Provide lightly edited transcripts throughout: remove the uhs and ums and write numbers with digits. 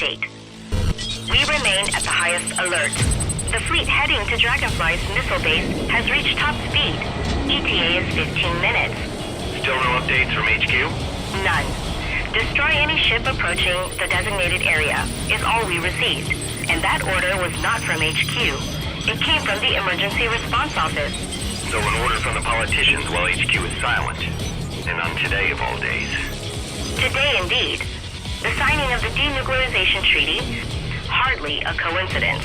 state. We remain at the highest alert. The fleet heading to Dragonfly's missile base has reached top speed. ETA is 15 minutes. Still no updates from HQ? None. Destroy any ship approaching the designated area is all we received. And that order was not from HQ. It came from the Emergency Response Office. So an order from the politicians while HQ is silent. And on today of all days. Today indeed. The signing of the Denuclearization Treaty? Hardly a coincidence.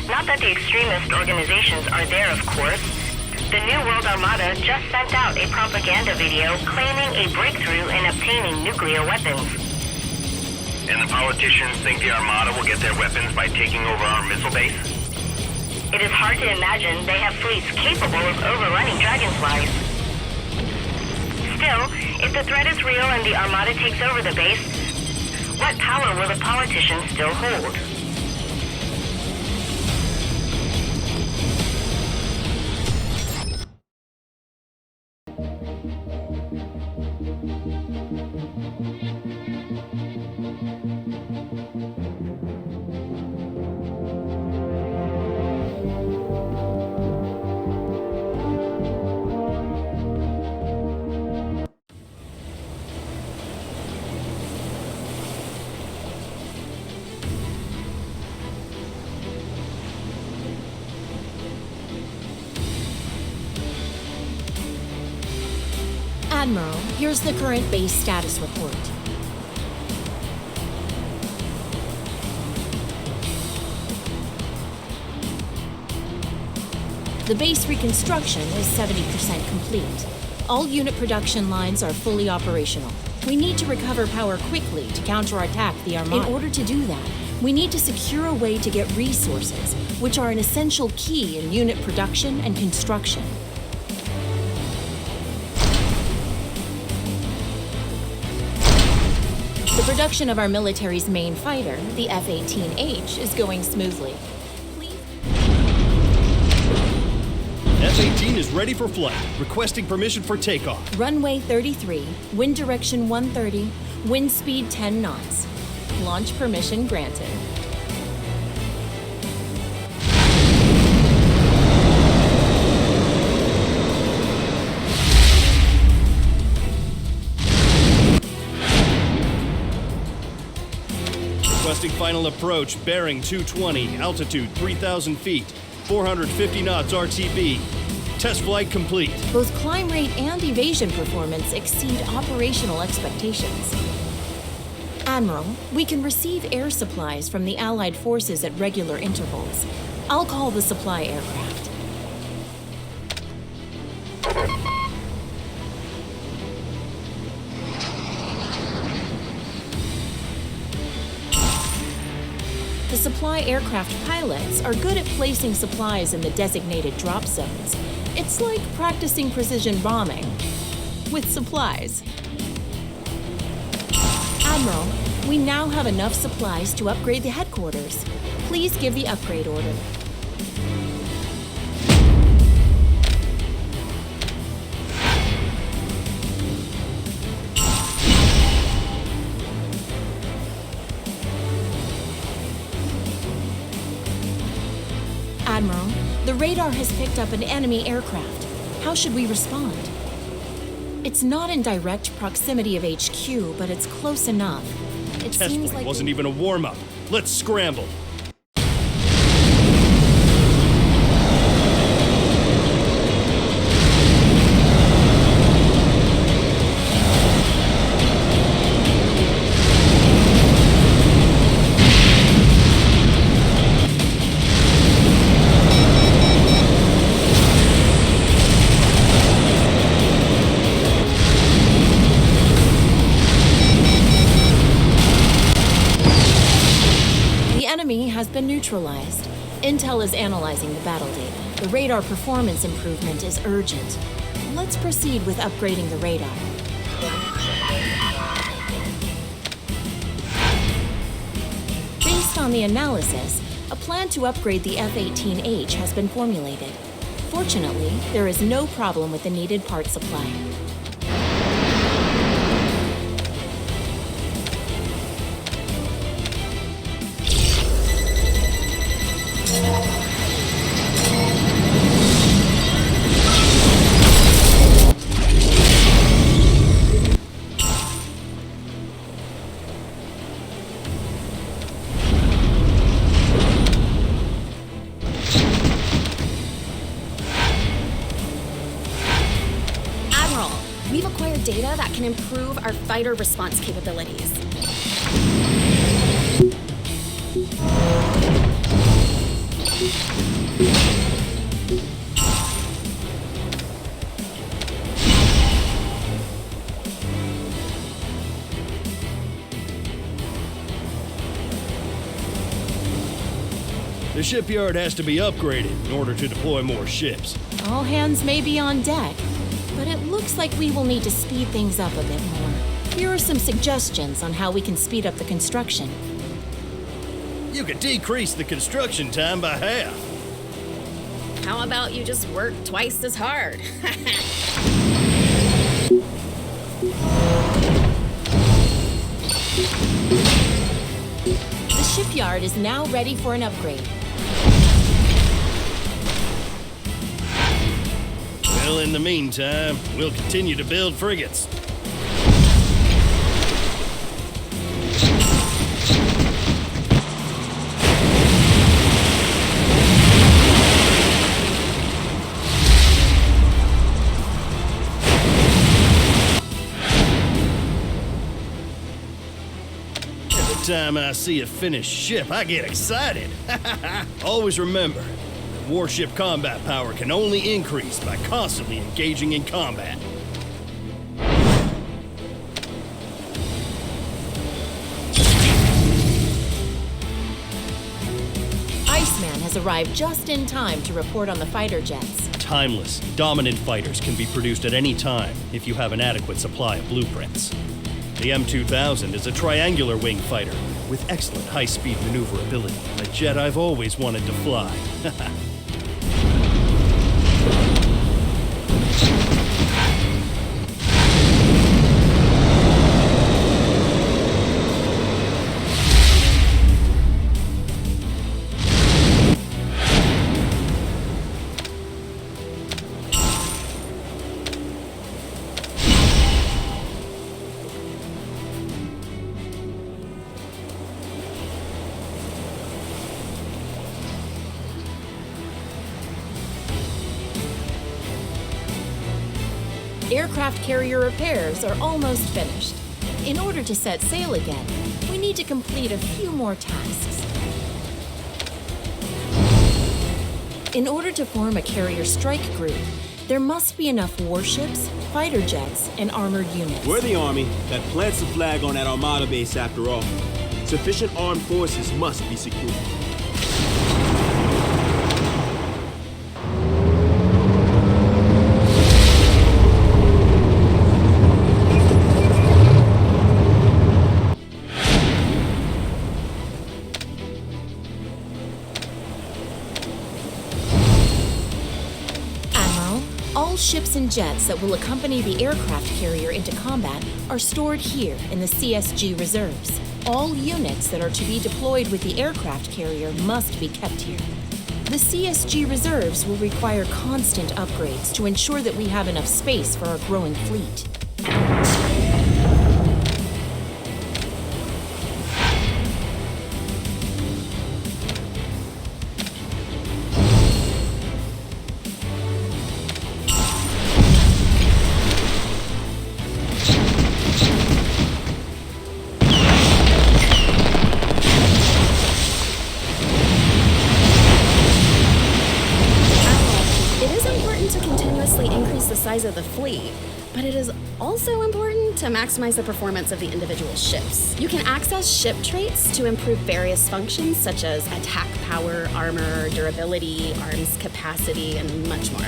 Not that the extremist organizations are there, of course. The New World Armada just sent out a propaganda video claiming a breakthrough in obtaining nuclear weapons. And the politicians think the Armada will get their weapons by taking over our missile base? It is hard to imagine they have fleets capable of overrunning Dragonflies. Still, if the threat is real and the Armada takes over the base, what power will the politicians still hold? Admiral, here's the current base status report. The base reconstruction is 70% complete. All unit production lines are fully operational. We need to recover power quickly to counterattack the Armada. In order to do that, we need to secure a way to get resources, which are an essential key in unit production and construction. The production of our military's main fighter, the F-18H, is going smoothly. F-18 is ready for flight. Requesting permission for takeoff. Runway 33, wind direction 130, wind speed 10 knots. Launch permission granted. Requesting final approach, bearing 220, altitude 3,000 feet, 450 knots RTB. Test flight complete. Both climb rate and evasion performance exceed operational expectations. Admiral, we can receive air supplies from the Allied forces at regular intervals. I'll call the supply aircraft. The supply aircraft pilots are good at placing supplies in the designated drop zones. It's like practicing precision bombing with supplies. Admiral, we now have enough supplies to upgrade the headquarters. Please give the upgrade order. Admiral, the radar has picked up an enemy aircraft. How should we respond? It's not in direct proximity of HQ, but it's close enough. It Test seems flight like wasn't even a warm-up. Let's scramble. has been neutralized. Intel is analyzing the battle data. The radar performance improvement is urgent. Let's proceed with upgrading the radar. Based on the analysis, a plan to upgrade the F-18H has been formulated. Fortunately, there is no problem with the needed part supply. data that can improve our fighter response capabilities. The shipyard has to be upgraded in order to deploy more ships. All hands may be on deck, but it looks like we will need to speed things up a bit more. Here are some suggestions on how we can speed up the construction. You could decrease the construction time by half. How about you just work twice as hard? The shipyard is now ready for an upgrade. Well, in the meantime, we'll continue to build frigates. Every time I see a finished ship, I get excited. Always remember, warship combat power can only increase by constantly engaging in combat. Iceman has arrived just in time to report on the fighter jets. Timeless, dominant fighters can be produced at any time if you have an adequate supply of blueprints. The M2000 is a triangular wing fighter with excellent high-speed maneuverability, a jet I've always wanted to fly. Aircraft carrier repairs are almost finished. In order to set sail again, we need to complete a few more tasks. In order to form a carrier strike group, there must be enough warships, fighter jets, and armored units. We're the Army that plants the flag on that Armada base after all. Sufficient armed forces must be secured. All ships and jets that will accompany the aircraft carrier into combat are stored here in the CSG reserves. All units that are to be deployed with the aircraft carrier must be kept here. The CSG reserves will require constant upgrades to ensure that we have enough space for our growing fleet. The size of the fleet, but it is also important to maximize the performance of the individual ships. You can access ship traits to improve various functions such as attack power, armor, durability, arms capacity, and much more.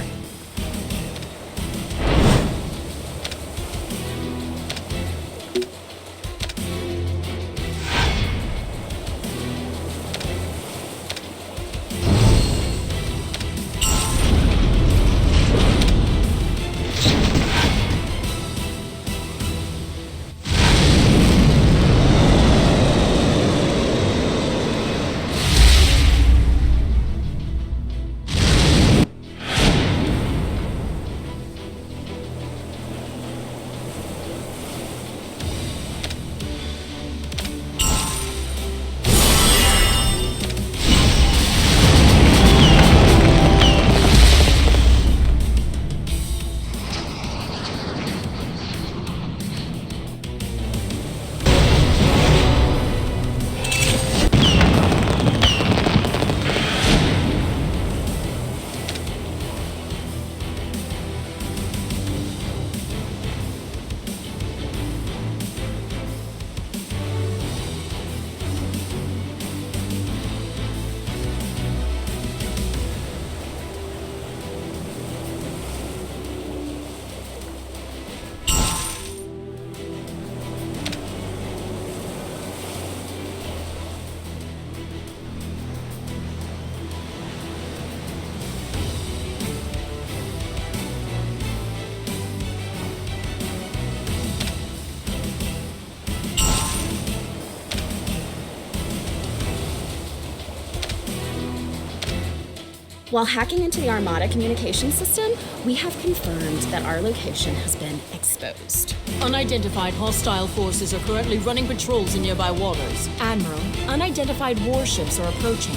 While hacking into the Armada communication system, we have confirmed that our location has been exposed. Unidentified hostile forces are currently running patrols in nearby waters. Admiral, unidentified warships are approaching.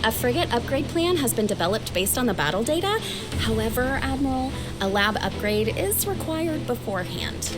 A frigate upgrade plan has been developed based on the battle data. However, Admiral, a lab upgrade is required beforehand.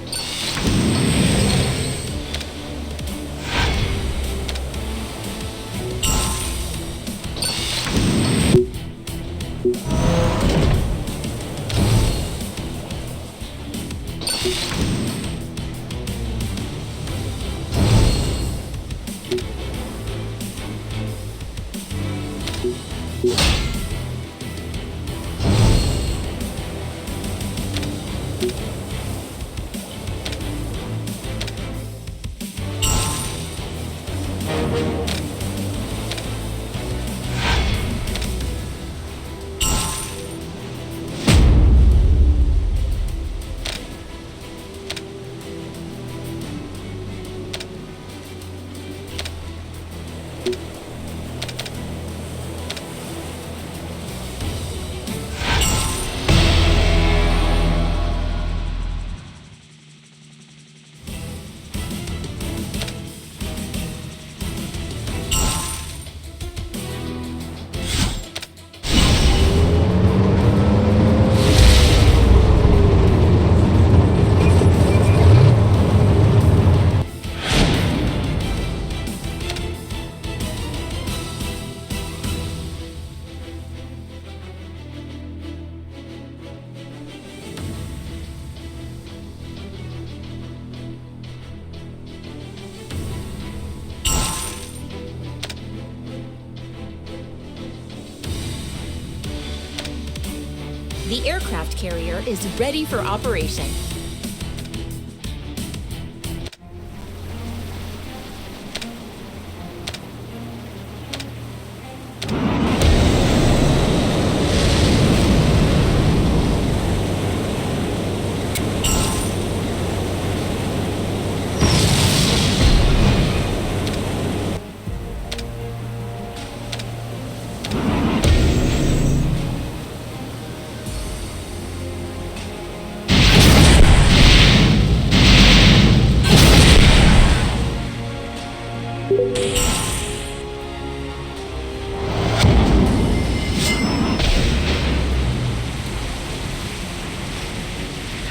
The aircraft carrier is ready for operation.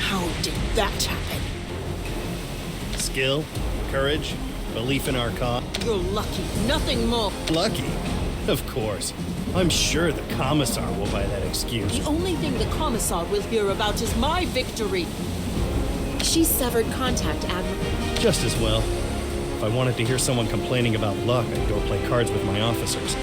How did that happen? Skill, courage, belief in our cause. You're lucky, nothing more. Lucky? Of course. I'm sure the Commissar will buy that excuse. The only thing the Commissar will hear about is my victory. She severed contact, Admiral. Just as well. If I wanted to hear someone complaining about luck, I'd go play cards with my officers.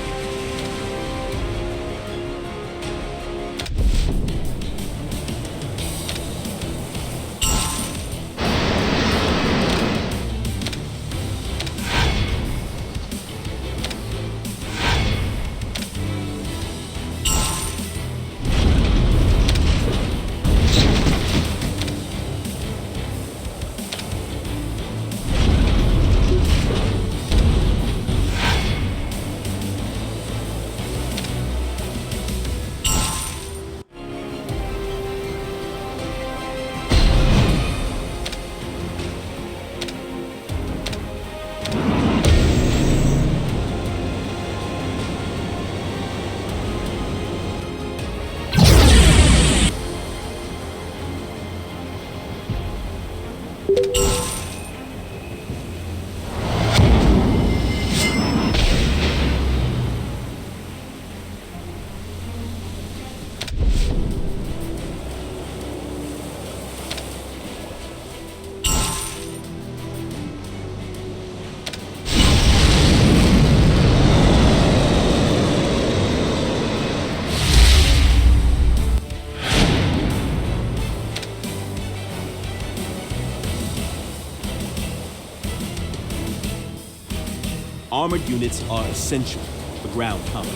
Armored units are essential for ground combat.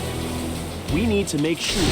We need to make sure